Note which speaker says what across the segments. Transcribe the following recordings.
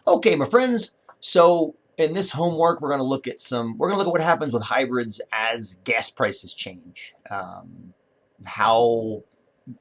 Speaker 1: Okay, my friends. So in this homework, we're going to look at what happens with hybrids as gas prices change. How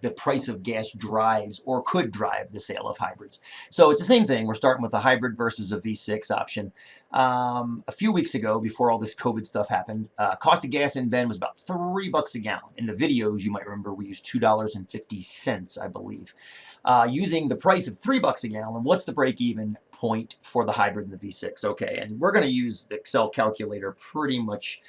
Speaker 1: the price of gas drives or could drive the sale of hybrids. So it's the same thing. We're starting with a hybrid versus a V6 option. A few weeks ago, before all this COVID stuff happened, cost of gas in Bend was about $3 a gallon. In the videos, you might remember we used $2.50, I believe. Using the price of $3 a gallon, what's the break-even point for the hybrid and the V6? Okay, and we're going to use the Excel calculator pretty much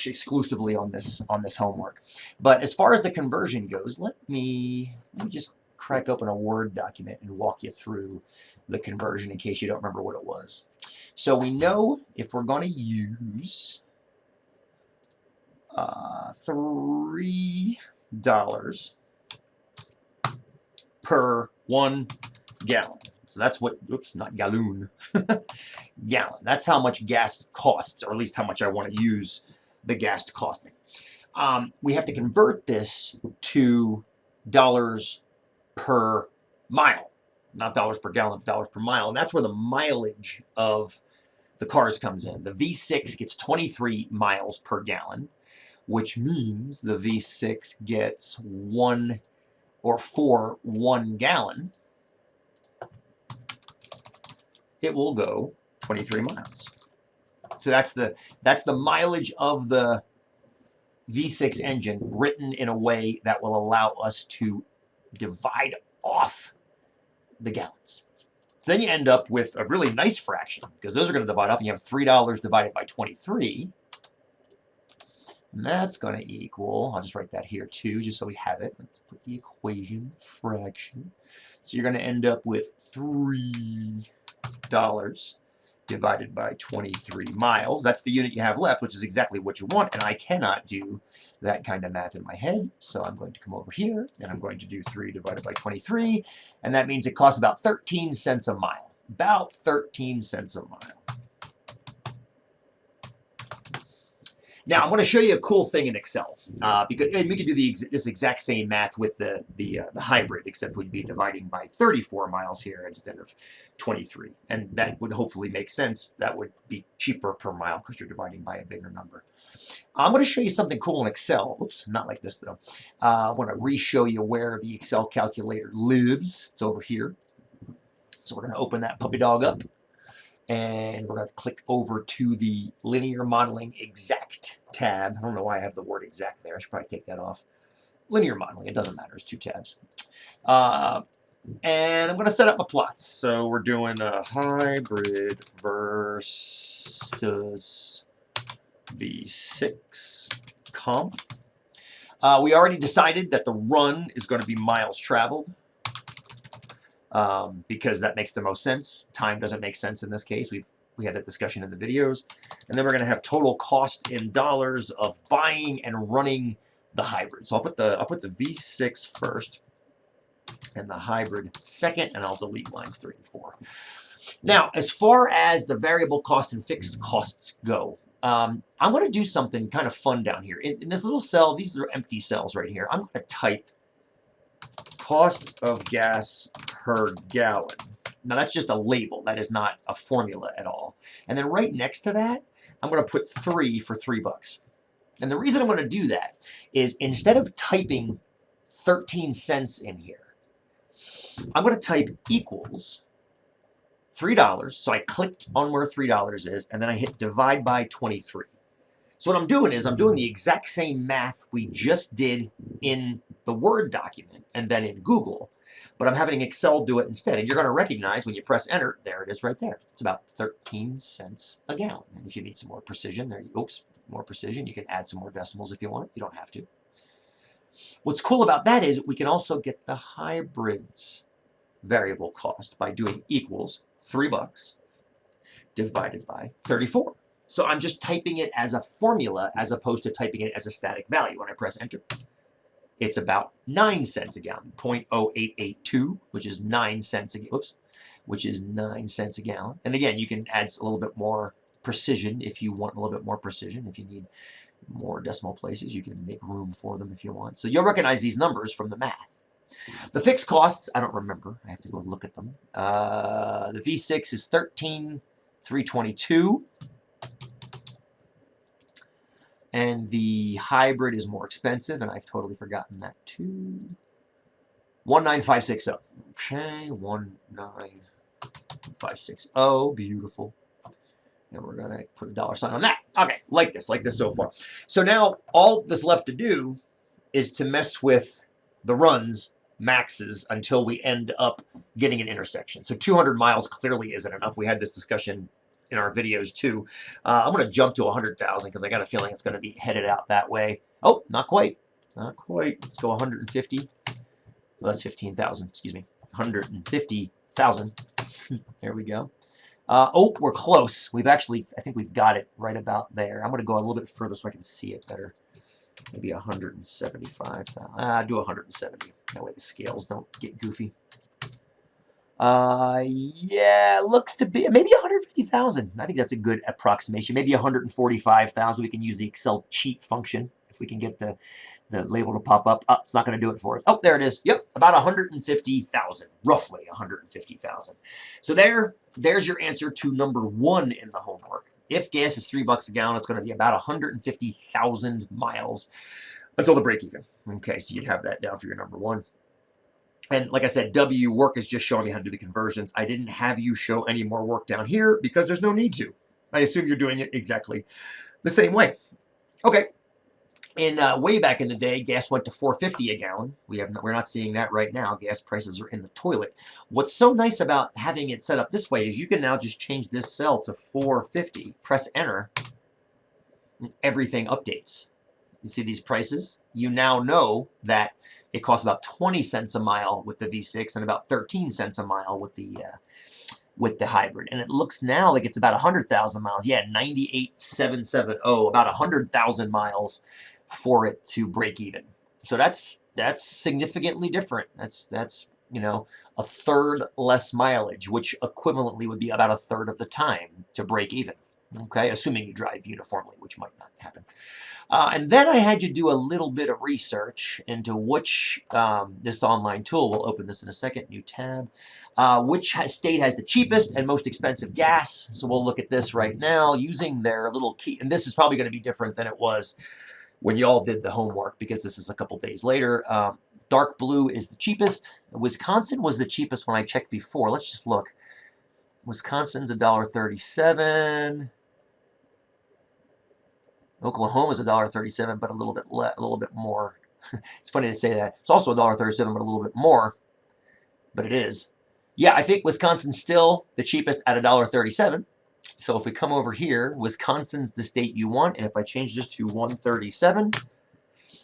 Speaker 1: exclusively on this homework. But as far as the conversion goes, let me just crack open a Word document and walk you through the conversion in case you don't remember what it was. So we know if we're going to use $3 per 1 gallon. So that's what, oops, not gallon, gallon. That's how much gas costs, or at least how much I want to use the gas to costing. We have to convert this to dollars per mile, not dollars per gallon, but dollars per mile. And that's where the mileage of the cars comes in. The V6 gets 23 miles per gallon, which means the V6 gets for 1 gallon, it will go 23 miles. So that's the mileage of the V6 engine written in a way that will allow us to divide off the gallons. So then you end up with a really nice fraction, because those are going to divide off, and you have $3 divided by 23. And that's going to equal, I'll just write that here too, just so we have it. Let's put the equation, fraction. So you're going to end up with $3 divided by 23 miles. That's the unit you have left, which is exactly what you want, and I cannot do that kind of math in my head, so I'm going to come over here, and I'm going to do 3 divided by 23, and that means it costs about 13 cents a mile. About 13 cents a mile. Now, I'm going to show you a cool thing in Excel, because and we could do this exact same math with the hybrid, except we'd be dividing by 34 miles here instead of 23. And that would hopefully make sense. That would be cheaper per mile because you're dividing by a bigger number. I'm going to show you something cool in Excel. Oops, not like this, though. I want to re-show you where the Excel calculator lives. It's over here. So we're going to open that puppy dog up. And we're going to click over to the Linear Modeling Exact tab. I don't know why I have the word exact there. I should probably take that off. Linear Modeling, it doesn't matter. It's 2 tabs. And I'm going to set up my plots. So we're doing a hybrid versus V6 comp. We already decided that the run is going to be miles traveled. Because that makes the most sense. Time doesn't make sense in this case. We had that discussion in the videos. And then we're going to have total cost in dollars of buying and running the hybrid. So I'll put the V6 first and the hybrid second, and I'll delete lines 3 and 4. Now, as far as the variable cost and fixed costs go, I'm going to do something kind of fun down here. In this little cell, these are empty cells right here. I'm going to type cost of gas per gallon. Now that's just a label. That is not a formula at all. And then right next to that, I'm going to put 3 for $3. And the reason I'm going to do that is instead of typing 13 cents in here, I'm going to type equals $3. So I clicked on where $3 is, and then I hit divide by 23. So what I'm doing is I'm doing the exact same math we just did in the Word document and then in Google, but I'm having Excel do it instead. And you're going to recognize when you press enter, there it is right there. It's about 13 cents a gallon. And if you need some more precision, more precision, you can add some more decimals if you want. You don't have to. What's cool about that is we can also get the hybrid's variable cost by doing equals $3 divided by 34. So I'm just typing it as a formula as opposed to typing it as a static value. When I press enter, it's about 9 cents a gallon, 0.0882, which is 9 cents a which is 9 cents a gallon. And again, you can add a little bit more precision if you want a little bit more precision. If you need more decimal places, you can make room for them if you want. So you'll recognize these numbers from the math. The fixed costs, I don't remember. I have to go and look at them. The V6 is $13,322. And the hybrid is more expensive, and I've totally forgotten that too. 19560. Okay, 19560. Beautiful. And we're going to put a dollar sign on that. Okay, like this so far. So now all that's left to do is to mess with the runs, maxes, until we end up getting an intersection. So 200 miles clearly isn't enough. We had this discussion in our videos too. I'm going to jump to 100,000 because I got a feeling it's going to be headed out that way. Oh, not quite. Not quite. Let's go 150. Well, that's 15,000. Excuse me. 150,000. There we go. Oh, we're close. We've actually, I think we've got it right about there. I'm going to go a little bit further so I can see it better. Maybe 175,000. Do 170. That way the scales don't get goofy. Yeah, looks to be maybe 150,000. I think that's a good approximation. Maybe 145,000. We can use the Excel cheat function if we can get the label to pop up. Oh, it's not going to do it for us. Oh, there it is. Yep, about 150,000, roughly 150,000. So there's your answer to number 1 in the homework. If gas is $3 a gallon, it's going to be about 150,000 miles until the break even. Okay, so you'd have that down for your number 1. And like I said, W work is just showing me how to do the conversions. I didn't have you show any more work down here because there's no need to. I assume you're doing it exactly the same way. Okay. And way back in the day, gas went to $4.50 a gallon. We're not seeing that right now. Gas prices are in the toilet. What's so nice about having it set up this way is you can now just change this cell to $4.50. Press enter. And everything updates. You see these prices? You now know that it costs about 20 cents a mile with the V6 and about 13 cents a mile with the hybrid. And it looks now like it's about 100,000 miles. Yeah, 98,770, about 100,000 miles for it to break even. So that's significantly different. That's you know, a third less mileage, which equivalently would be about a third of the time to break even. Okay, assuming you drive uniformly, which might not happen. And then I had you do a little bit of research into which, this online tool, we'll open this in a second, new tab, which state has the cheapest and most expensive gas. So we'll look at this right now using their little key. And this is probably going to be different than it was when y'all did the homework because this is a couple days later. Dark blue is the cheapest. Wisconsin was the cheapest when I checked before. Let's just look. Wisconsin's $1.37. Oklahoma's $1.37, but a little bit more. It's funny to say that. It's also $1.37, but a little bit more. But it is. Yeah, I think Wisconsin's still the cheapest at $1.37. So if we come over here, Wisconsin's the state you want, and if I change this to 137,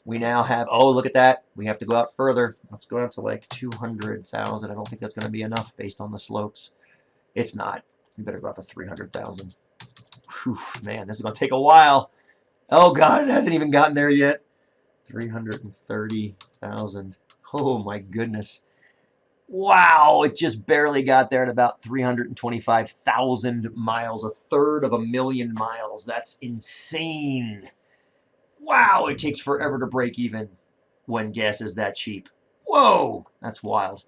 Speaker 1: we now have, oh, look at that. We have to go out further. Let's go out to like 200,000. I don't think that's going to be enough based on the slopes. It's not. We better go out to 300,000. Whew, man, this is going to take a while. Oh, God, it hasn't even gotten there yet. 330,000. Oh, my goodness. Wow, it just barely got there at about 325,000 miles, a third of a million miles. That's insane. Wow, it takes forever to break even when gas is that cheap. Whoa, that's wild.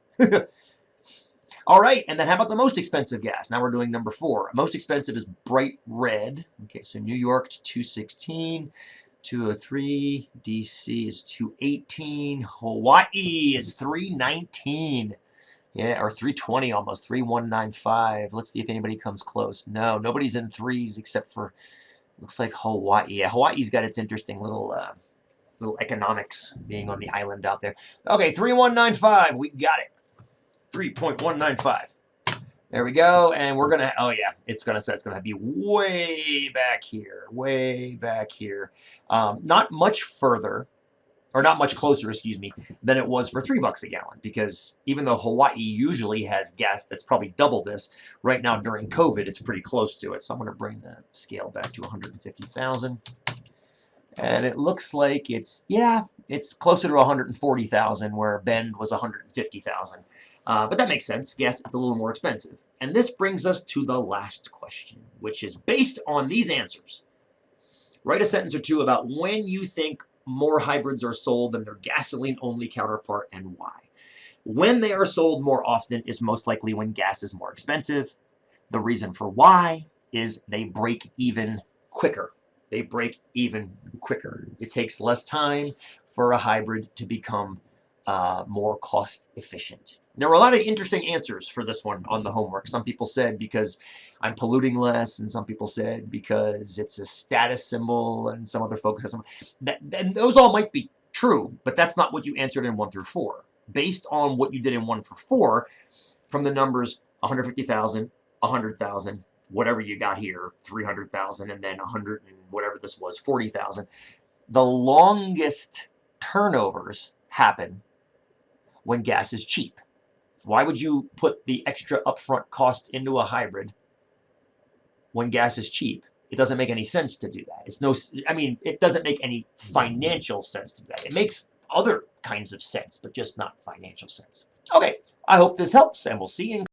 Speaker 1: All right, and then how about the most expensive gas? Now we're doing number 4. Most expensive is bright red. Okay, so New York to 216, 203, DC is 218, Hawaii is 319. Yeah, or 320 almost, 3195. Let's see if anybody comes close. No, nobody's in threes except for, looks like Hawaii. Yeah, Hawaii's got its interesting little economics being on the island out there. Okay, 3195, we got it. 3.195. There we go, and we're gonna, oh yeah, it's gonna be way back here, not much further, or not much closer, excuse me, than it was for $3 a gallon, because even though Hawaii usually has gas that's probably double this, right now during COVID, it's pretty close to it. So I'm gonna bring the scale back to 150,000. And it looks like it's closer to 140,000 where Bend was 150,000. But that makes sense. Yes, it's a little more expensive. And this brings us to the last question, which is based on these answers. Write a sentence or two about when you think more hybrids are sold than their gasoline-only counterpart and why. When they are sold more often is most likely when gas is more expensive. The reason for why is they break even quicker. They break even quicker. It takes less time for a hybrid to become more cost efficient. There were a lot of interesting answers for this one on the homework. Some people said because I'm polluting less, and some people said because it's a status symbol, and some other folks said something. And those all might be true, but that's not what you answered in 1 through 4. Based on what you did in 1 for 4, from the numbers 150,000, 100,000, whatever you got here, 300,000, and then 100 and whatever this was, 40,000. The longest turnovers happen when gas is cheap. Why would you put the extra upfront cost into a hybrid when gas is cheap? It doesn't make any sense to do that. It doesn't make any financial sense to do that. It makes other kinds of sense, but just not financial sense. Okay, I hope this helps, and we'll see you in